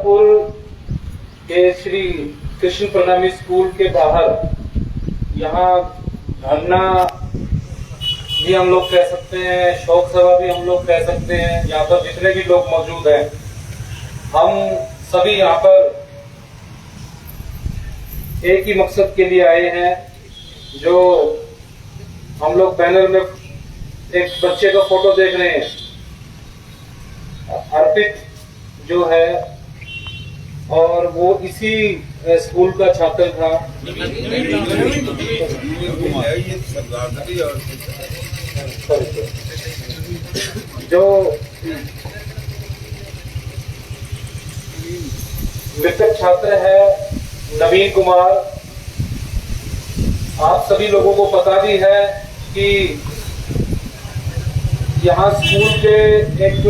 जबलपुर के श्री कृष्ण प्रणामी स्कूल के बाहर यहाँ धरना भी हम लोग कह सकते हैं, शोक सभा भी हम लोग कह सकते हैं। यहाँ पर जितने भी लोग मौजूद हैं, हम सभी यहाँ पर एक ही मकसद के लिए आए हैं। जो हम लोग पैनल में एक बच्चे का फोटो देख रहे हैं, अर्पित जो है, और वो इसी स्कूल का छात्र था। जो मृतक छात्र है नवीन कुमार, आप सभी लोगों को पता भी है कि यहाँ स्कूल के एक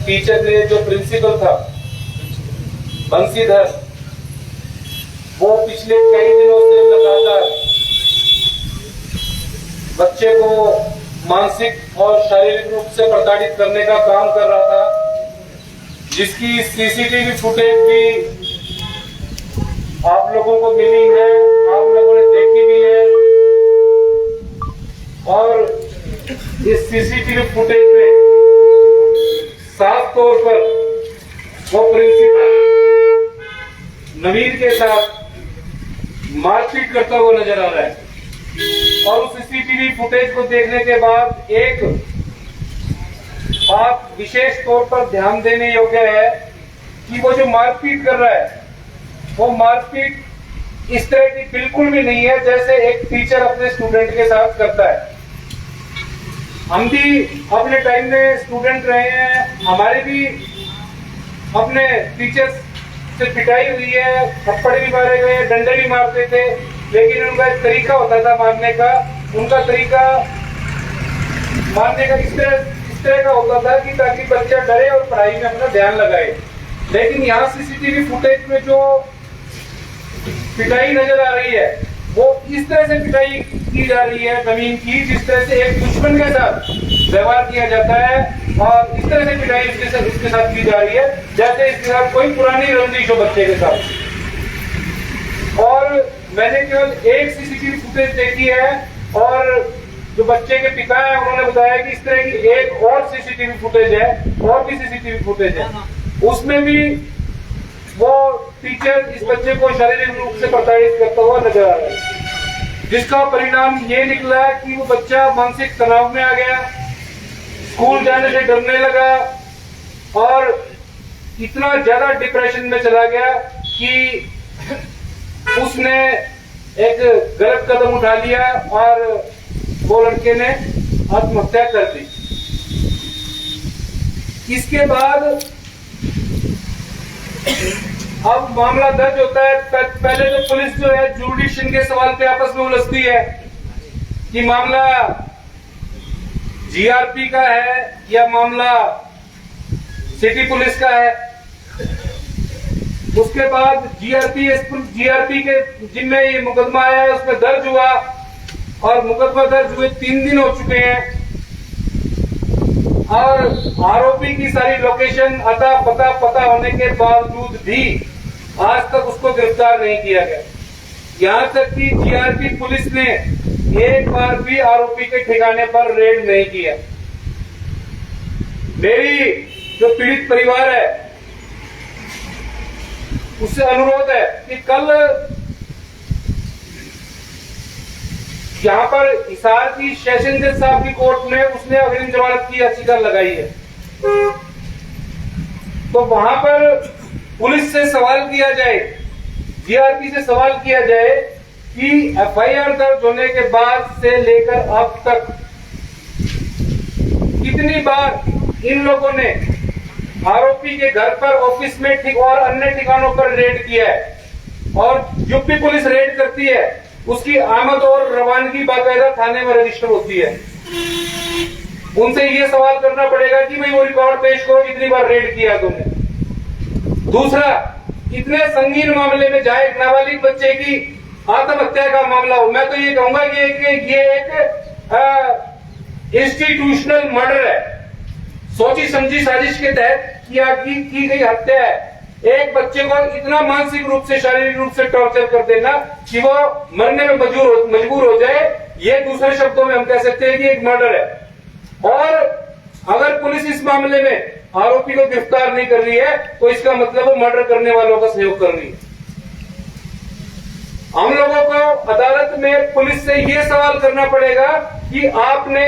टीचर ने, जो प्रिंसिपल था बंसीधर, वो पिछले कई दिनों से लगातार बच्चे को मानसिक और शारीरिक रूप से प्रताड़ित करने का काम कर रहा था, जिसकी सीसीटीवी फुटेज भी आप लोगों को मिली है, आप लोगों ने देखी भी है। और इस सीसीटीवी फुटेज में साफ तौर पर वो प्रिंसिपल नवीन के साथ मारपीट करता हुआ नजर आ रहा है। और उस सीसीटीवी फुटेज को देखने के बाद एक बात विशेष तौर पर ध्यान देने योग्य है कि वो जो मारपीट कर रहा है, वो मारपीट इस तरह की बिल्कुल भी नहीं है जैसे एक टीचर अपने स्टूडेंट के साथ करता है। हम भी अपने टाइम में स्टूडेंट रहे हैं, हमारे भी अपने टीचर्स से पिटाई हुई है, थप्पड़ भी मारे गए, डंडे भी मारते थे, लेकिन उनका एक तरीका होता था मारने का। उनका तरीका मारने का इस तरह का होता था कि ताकि बच्चा डरे और पढ़ाई में अपना ध्यान लगाए। लेकिन यहाँ सीसीटीवी फुटेज में जो पिटाई नजर आ रही है, वो इस तरह से पिटाई की जा रही है नवीन की, जिस तरह से एक दुश्मन के साथ व्यवहार किया जाता है, और इस तरह से पिटाई इसके साथ की जा रही है जैसे इसके साथ कोई पुरानी रंजिश हो बच्चे के साथ। और मैंने केवल एक सीसीटीवी फुटेज देखी है, और जो बच्चे के पिता है उन्होंने बताया कि इस तरह की एक और सीसीटीवी फुटेज है, और भी सीसीटीवी फुटेज है, उसमें भी वो टीचर इस बच्चे को शारीरिक रूप से प्रताड़ित करता हुआ नजर आ रहा है, जिसका परिणाम ये निकला कि वो बच्चा मानसिक तनाव में आ गया, स्कूल जाने से डरने लगा, और इतना ज्यादा डिप्रेशन में चला गया कि उसने एक गलत कदम उठा लिया और वो लड़के ने आत्महत्या कर दी। इसके बाद अब मामला दर्ज होता है। पहले तो पुलिस जो है जुडिशन के सवाल पे आपस में उलझती है कि मामला जीआरपी का है या मामला सिटी पुलिस का है। उसके बाद जीआरपी के जिनमें ये मुकदमा आया है उसमें दर्ज हुआ, और मुकदमा दर्ज हुए 3 दिन हो चुके हैं, और आरोपी की सारी लोकेशन अता पता होने के बावजूद भी आज तक उसको गिरफ्तार नहीं किया गया। यहां तक कि जीआरपी पुलिस ने एक बार भी आरोपी के ठिकाने पर रेड नहीं किया। मेरी जो पीड़ित परिवार है उससे अनुरोध है कि कल यहाँ पर हिसार की सेशन जज साहब की कोर्ट में उसने अग्रिम जमानत की याचिका लगाई है, तो वहां पर पुलिस से सवाल किया जाए, जीआरपी से सवाल किया जाए कि एफआईआर दर्ज होने के बाद से लेकर अब तक कितनी बार इन लोगों ने आरोपी के घर पर, ऑफिस में और अन्य ठिकानों पर रेड किया है, और यूपी पुलिस रेड करती है, उसकी आमद और रवानगी बाकायदा थाने में रजिस्टर होती है। उनसे ये सवाल करना पड़ेगा कि भाई वो रिकॉर्ड पेश करो, इतनी बार रेड किया तुमने। दूसरा, इतने संगीन मामले में जहां एक नाबालिग बच्चे की आत्महत्या का मामला हो, मैं तो ये कहूंगा कि ये एक इंस्टीट्यूशनल मर्डर है, सोची समझी साजिश के तहत की गई हत्या है। एक बच्चे को इतना मानसिक रूप से, शारीरिक रूप से टॉर्चर कर देना कि वो मरने में मजबूर हो जाए, ये दूसरे शब्दों में हम कह सकते हैं कि एक मर्डर है। और अगर पुलिस इस मामले में आरोपी को गिरफ्तार नहीं कर रही है तो इसका मतलब वो मर्डर करने वालों का सहयोग कर रही है। हम लोगों को अदालत में पुलिस से ये सवाल करना पड़ेगा कि आपने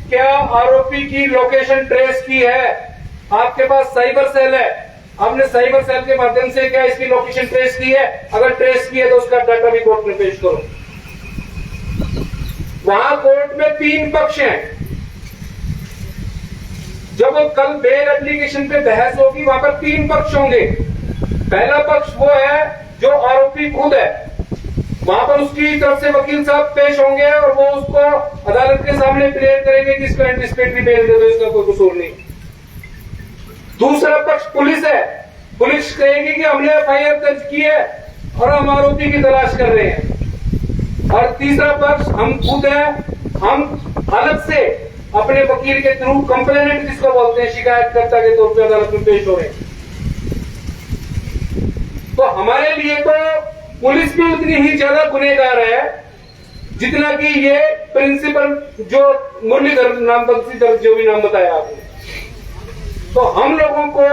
क्या आरोपी की लोकेशन ट्रेस की है? आपके पास साइबर सेल है, आपने साइबर सेल के माध्यम से क्या इसकी लोकेशन ट्रेस की है? अगर ट्रेस की है तो उसका डाटा भी कोर्ट में पेश करो। वहां कोर्ट में 3 पक्ष हैं। जब कल बेल एप्लीकेशन पे बहस होगी वहां पर 3 पक्ष होंगे। पहला पक्ष वो है जो आरोपी खुद है, वहां पर उसकी तरफ से वकील साहब पेश होंगे और वो उसको अदालत के सामने क्लियर करेंगे कि इसको एंटिसिपेटरी बेल दे दो, इसका कोई कसूर नहीं। दूसरा पक्ष पुलिस है, पुलिस कहेगी कि हमने एफआईआर दर्ज की है और हम आरोपी की तलाश कर रहे हैं। और तीसरा पक्ष हम खुद हैं, हम अलग से अपने वकील के थ्रू कंप्लेनेंट जिसको बोलते हैं, शिकायतकर्ता के तौर पर अदालत में पेश हो रहे हैं। तो हमारे लिए तो पुलिस भी उतनी ही ज्यादा गुनहगार है जितना कि ये प्रिंसिपल जो मुरलीधर नाम बंशीधर जो भी नाम बताया आपने। तो हम लोगों को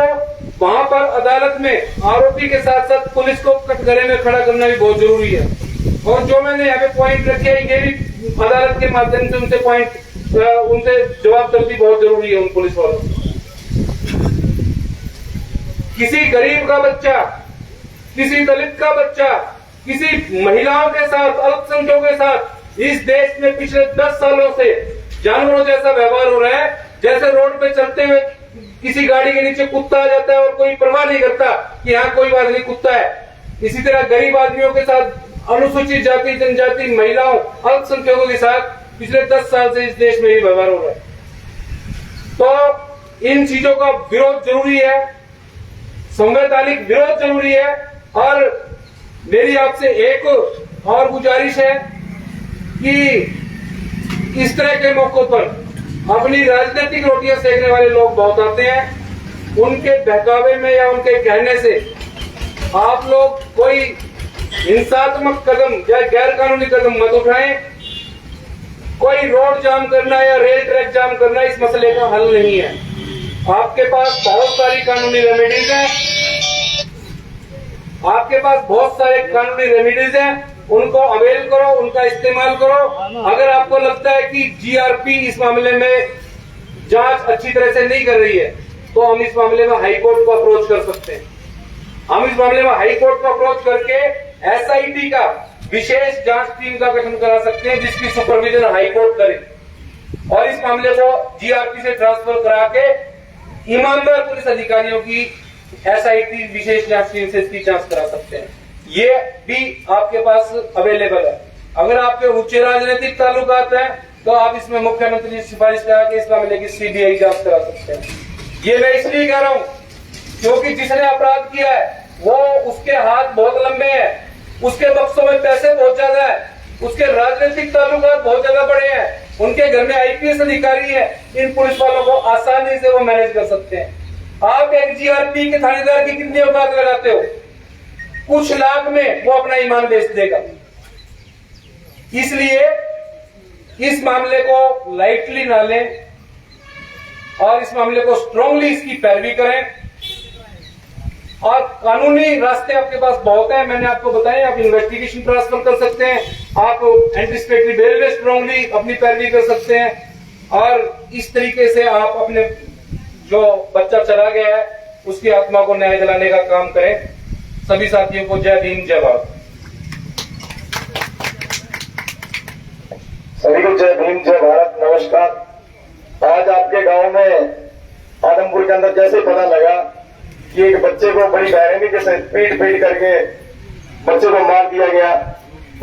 वहां पर अदालत में आरोपी के साथ साथ पुलिस को कटघरे में खड़ा करना भी बहुत जरूरी है। और जो मैंने यहाँ पे पॉइंट रखे हैं ये भी अदालत के माध्यम से उनसे जवाब तलबी बहुत जरूरी है उन पुलिस वालों। किसी गरीब का बच्चा, किसी दलित का बच्चा, किसी महिलाओं के साथ, अल्पसंख्यकों के साथ इस देश में पिछले 10 सालों से जानवरों जैसा व्यवहार हो रहा है। जैसे रोड पे चलते हुए किसी गाड़ी के नीचे कुत्ता आ जाता है और कोई परवाह नहीं करता कि यहाँ कोई बात नहीं कुत्ता है, इसी तरह गरीब आदमियों के साथ, अनुसूचित जाति जनजाति महिलाओं अल्पसंख्यकों के साथ पिछले 10 साल से इस देश में ये व्यवहार हो रहा है। तो इन चीजों का विरोध जरूरी है, संवैधानिक विरोध जरूरी है। और मेरी आपसे एक और गुजारिश है कि इस तरह के मौकों पर अपनी राजनीतिक रोटियां सेकने वाले लोग बहुत आते हैं, उनके बहकावे में या उनके कहने से आप लोग कोई हिंसात्मक कदम या गैर कानूनी कदम मत उठाएं। कोई रोड जाम करना या रेल ट्रैक जाम करना इस मसले का हल नहीं है। आपके पास बहुत सारी कानूनी रेमेडीज हैं, आपके पास बहुत सारे कानूनी रेमेडीज हैं, उनको अवेल करो, उनका इस्तेमाल करो। अगर आपको लगता है कि जीआरपी इस मामले में जांच अच्छी तरह से नहीं कर रही है तो हम इस मामले में हाईकोर्ट को अप्रोच कर सकते हैं। हम इस मामले में हाईकोर्ट को अप्रोच करके एसआईटी का विशेष जांच टीम का गठन करा सकते हैं जिसकी सुपरविजन हाईकोर्ट करे और इस मामले को जीआरपी से ट्रांसफर करा के ईमानदार पुलिस अधिकारियों की एसआईटी विशेष जांच टीम से इसकी जांच करा सकते हैं। ये भी आपके पास अवेलेबल है। अगर आपके उच्च राजनीतिक ताल्लुकात हैं तो आप इसमें मुख्यमंत्री की सिफारिश करा के इस मामले की सीबीआई जांच करा सकते हैं। ये मैं इसलिए कह रहा हूं क्योंकि जिसने अपराध किया है वो उसके हाथ बहुत लंबे हैं, उसके बक्सों में पैसे बहुत ज्यादा है, उसके राजनीतिक ताल्लुकात बहुत ज्यादा बड़े हैं, उनके घर में आईपीएस अधिकारी है। इन पुलिस वालों को आसानी से वो मैनेज कर सकते हैं। आप एक जीआरपी के थानेदार की कितनी औकात लगाते हो? कुछ लाख में वो अपना ईमान बेच देगा। इसलिए इस मामले को लाइटली ना लें और इस मामले को स्ट्रांगली इसकी पैरवी करें। और कानूनी रास्ते आपके पास बहुत हैं, मैंने आपको बताया। आप इन्वेस्टिगेशन ट्रांसफर कर सकते हैं, आप एंटिसिपेटरी बेल में स्ट्रांगली अपनी पैरवी कर सकते हैं और इस तरीके से आप अपने जो बच्चा चला गया है उसकी आत्मा को न्याय दिलाने का काम करें। सभी साथियों को जय भीम जय भारत। सभी को जय भीम जय भारत। नमस्कार। आज आपके गांव में आदमपुर के अंदर जैसे पता लगा कि एक बच्चे को बड़ी बेरहमी से पीट करके बच्चे को मार दिया गया,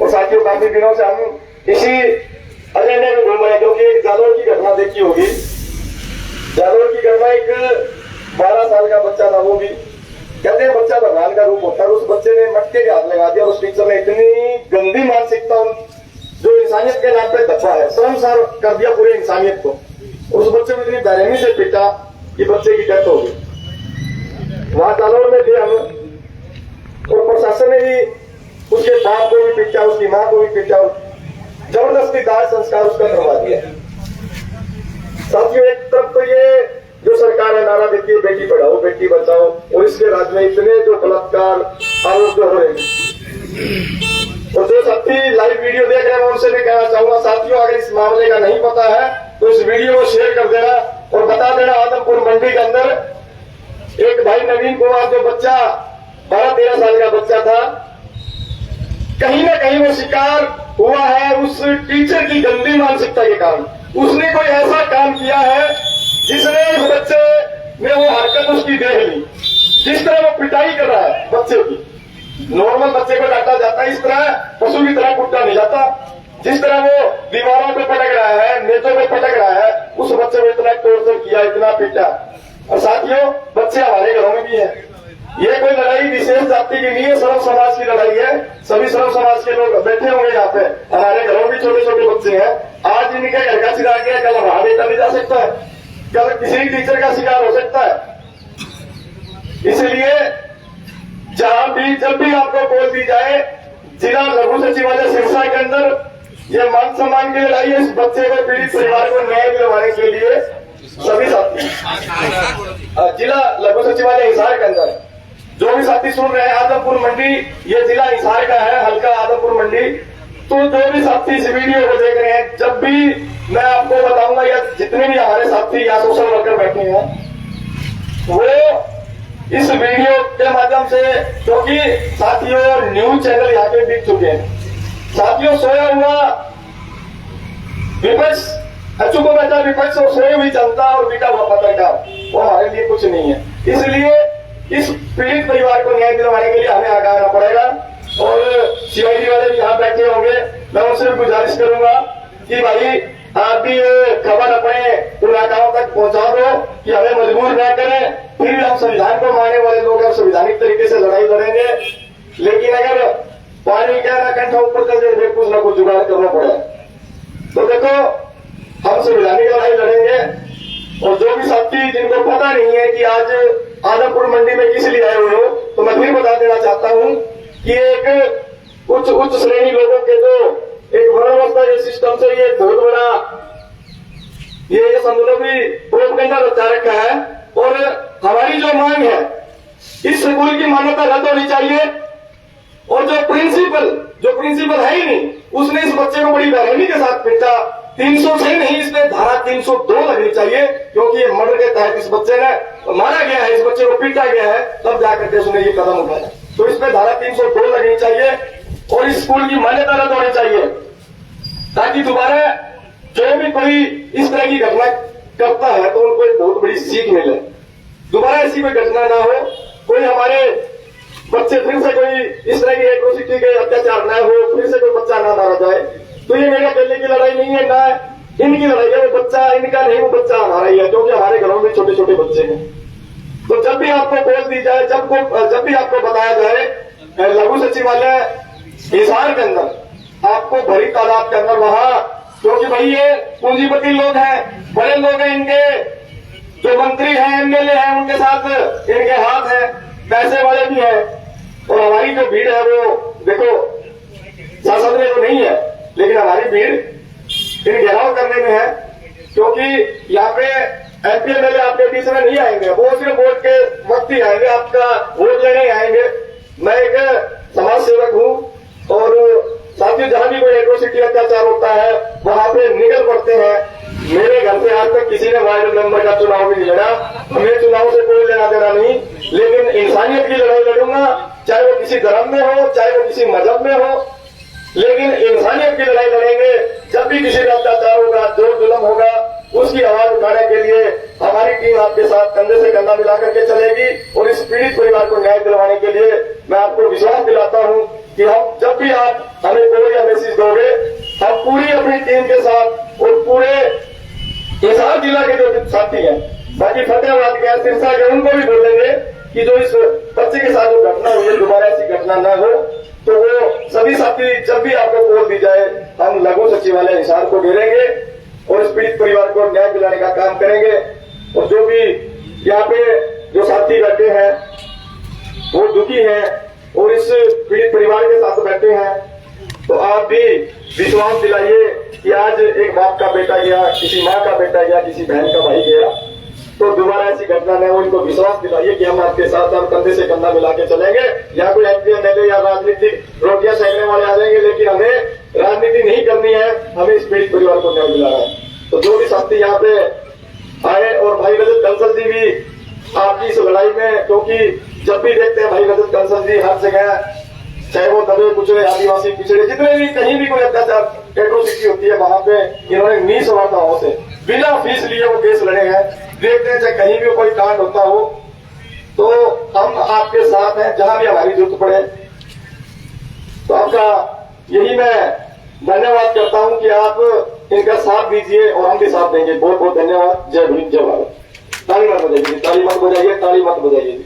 और साथियों काफी दिनों से हम इसी एजेंडे में घूम रहे हैं क्योंकि एक जालोर की घटना देखी होगी। जालोर की घटना, एक 12 साल का बच्चा था, वो भी कहते हैं बच्चा भगवान का रूप होता है। उस बच्चे ने मटके के हाथ लगा दिया। उस टीचर ने इतनी गंदी मानसिकता जो इंसानियत के नाम पे दफा है शर्मसार कर दिया पूरी इंसानियत को। उस बच्चे को इतनी बेरहमी से पीटा कि बच्चे की डेथ हो गई। वहां जालौर में थे हम, और प्रशासन ने भी उसके बाप को भी पीटा, उसकी मां को भी पीटा, जबरदस्ती दाह संस्कार उसका करवा दिया। साथियों, एक तरफ तो ये जो सरकार है नारा देती है बेटी पढ़ाओ बेटी बचाओ, और इसके राज्य में इतने जो बलात्कार आरोप जो हो रहे हैं, और जो साथी लाइव वीडियो देख रहे हैं मैं उनसे भी कहना चाहूंगा, साथियों अगर इस मामले का नहीं पता है तो इस वीडियो को शेयर कर देना और बता देना। आदमपुर मंडी के अंदर एक भाई नवीन कुमार जो बच्चा 12-13 साल का बच्चा था, कहीं ना कहीं वो शिकार हुआ है उस टीचर की गंदी मानसिकता के कारण। उसने कोई ऐसा काम किया है जिसने उस बच्चे ने वो हरकत उसकी देख ली, जिस तरह वो पिटाई कर रहा है बच्चे की। नॉर्मल बच्चे को डांटा जाता है, इस तरह पशु की तरह कुटा नहीं जाता। जिस तरह वो दीवारों पे पटक रहा है, मेजों पे पटक रहा है, उस बच्चे को इतना टॉर्चर किया, इतना पीटा। और साथियों, बच्चे हमारे घरों में भी है। ये कोई लड़ाई विशेष जाति की नहीं है, सर्व समाज की लड़ाई है। सभी सर्व समाज के लोग बैठे होंगे यहाँ पे, हमारे घरों में भी छोटे छोटे बच्चे हैं। आज इनके घर का चिराग गया, कल हमारा बेटा भी जा सकता है, कल किसी टीचर का शिकार हो सकता है। इसलिए जहां भी जब भी आपको कॉल दी जाए, जिला लघु सचिवालय सिरसा के अंदर ये मान सम्मान की लड़ाई है। इस बच्चे को पीड़ित परिवार को न्याय दिलवाने के लिए सभी साथी जिला लघु सचिवालय हिसार के अंदर जो भी साथी सुन रहे हैं, आदमपुर मंडी ये जिला हिसार का है, हल्का आदमपुर मंडी। तो जो भी साथी इस वीडियो को देख रहे हैं, जब भी मैं आपको बताऊंगा या जितने भी हमारे साथी या सोशल वर्कर बैठे हैं वो इस वीडियो के माध्यम से, क्योंकि साथियों न्यूज चैनल यहाँ पे बिक चुके हैं। साथियों, सोया हुआ विपक्ष, अच्छू को बैठा विपक्ष और सोई हुई जनता और बीटा हुआ पत्रकार, वो हमारे लिए कुछ नहीं है। इसलिए इस पीड़ित परिवार को न्याय दिलवाने के लिए हमें आगे आना पड़ेगा। और सीआईडी वाले भी यहाँ बैठे होंगे, मैं उनसे भी गुजारिश करूंगा कि भाई आप भी खबर अपने इलाकाओं तक पहुंचा दो कि हमें मजबूर न करें। फिर भी हम संविधान को मानने वाले लोग हम संवैधानिक तरीके से लड़ाई लड़ेंगे, लेकिन अगर पानी क्या ना कंठा ऊपर कर दे, कुछ ना कुछ जुगाड़ करना पड़े। तो देखो, हम संवैधानिक लड़ाई लड़ेंगे। और जो भी साथी जिनको पता नहीं है कि आज आदमपुर मंडी में किस लिए आए हुए हो, तो मैं फिर बता देना चाहता हूं कि एक उच्च श्रेणी लोगों के जो एक वर्णावस्था के सिस्टम से ये बहुत बड़ा ये समझो भी प्रोपेगेंडा रचा रखा है। और हमारी जो मांग है, इस स्कूल की मान्यता रद्द होनी चाहिए। और जो प्रिंसिपल है ही नहीं, उसने इस बच्चे को बड़ी बेरहमी के साथ पीटा। 300 से नहीं, इसमें धारा 302 लगनी चाहिए, क्योंकि ये मर्डर के तहत इस बच्चे ने मारा गया है, इस बच्चे को पीटा गया है, तब जाकर के उसने ये कदम उठाया। तो इसमें धारा 302 लगनी चाहिए और इस स्कूल की मान्यता रद्द होनी चाहिए, ताकि दोबारा जो भी कोई इस तरह की घटना करता है तो उनको एक बहुत बड़ी सीख मिले, दोबारा ऐसी कोई घटना ना हो, कोई हमारे बच्चे फिर से कोई इस तरह की एट्रोसिटी के अत्याचार न हो, फिर से कोई बच्चा ना मारा जाए। तो ये मेरे अकेले की लड़ाई नहीं है, ना इनकी लड़ाई है। वो बच्चा इनका नहीं, वो बच्चा हमारा ही है, क्योंकि हमारे घरों में छोटे छोटे बच्चे हैं। तो जब भी आपको कॉल दी जाए, जब भी आपको बताया जाए लघु सचिवालय हिसार के अंदर, आपको भरी तादाद के अंदर वहां, क्योंकि भाई ये पूंजीपति लोग हैं, बड़े लोग हैं, इनके जो मंत्री हैं, एमएलए हैं, उनके साथ इनके हाथ है, पैसे वाले भी हैं। और हमारी जो भीड़ है वो देखो शासन में तो नहीं है, लेकिन हमारी भीड़ इन घेराव करने में है, क्योंकि यहाँ पे एमपी एमएलए आपके बीच में नहीं आएंगे, वो सिर्फ वोट के वक्त ही आएंगे, आपका वोट लेने ही आएंगे। मैं एक समाज सेवक हूँ और साथियों जहां भी कोई एट्रोसिटी अत्याचार होता है वहां पे निकल पड़ते हैं। मेरे घर से आज तक किसी ने वार्ड मेंबर का चुनाव भी नहीं लड़ा, हमें चुनाव से कोई लेना देना नहीं, लेकिन इंसानियत की लड़ाई लड़ूंगा, चाहे वो किसी धर्म में हो, चाहे वो किसी मजहब में हो, लेकिन इंसानियत की लड़ाई लड़ेंगे। जब भी किसी का अत्याचार होगा, जोर जुल्म होगा, उसकी आवाज उठाने के लिए हमारी टीम आपके साथ कंधे से कंधा मिला करके चलेगी। और इस पीड़ित परिवार को न्याय दिलवाने के लिए मैं आपको विश्वास दिलाता हूं कि हम जब भी आप हमें कॉल या मैसेज दोगे, हम पूरी अपनी टीम के साथ और पूरे हिसार जिला के जो साथी हैं, बाकी फतेहाबाद के, सिरसा के, उनको भी बोलेंगे कि जो इस बच्चे के साथ जो घटना हुई है दोबारा ऐसी घटना न हो। तो वो सभी साथी जब भी आपको कॉल दी जाए, हम लघु सचिवालय हिसार को घेरेंगे और इस पीड़ित परिवार को न्याय दिलाने का काम करेंगे। और जो भी यहाँ पे जो साथी बैठे हैं वो दुखी हैं और इस पीड़ित परिवार के साथ बैठे हैं, तो आप भी विश्वास दिलाइए कि आज एक बाप का बेटा गया, किसी माँ का बेटा गया, किसी बहन का भाई गया, तो दोबारा ऐसी घटना न हो। उनको विश्वास दिलाइए कि हम आपके साथ हम कंधे से कंधा मिला के चलेंगे। या कोई एमपी एमएलए या राजनीतिक रोटियां सेकने वाले आ जाएंगे, लेकिन हमें राजनीति नहीं करनी है, हमें इस पीड़ित परिवार को न्याय दिलाना है। तो जो भी साथी यहाँ पे आए, और भाई रजत कंसल जी भी आपकी इस लड़ाई में, क्योंकि जब भी देखते हैं भाई रजत कंसल जी हर जगह, चाहे वो दबे कुचले आदिवासी पिछड़े जितने भी कहीं भी कोई अत्याचार एट्रोसिटी होती है, वहां पे इन्होंने निस्वार्थाओं से बिना फीस लिए वो केस लड़े हैं। देखते हैं चाहे कहीं भी कोई कांड होता हो तो हम आपके साथ हैं, जहां भी हमारी जरूरत पड़े। तो आपका यही मैं धन्यवाद करता हूं कि आप इनका साथ दीजिए और हम भी साथ देंगे। बहुत बहुत धन्यवाद। जय भीम, जय भारत। ताली मत बजाइए, ताली मत बजाइए, ताली मत बजाइए।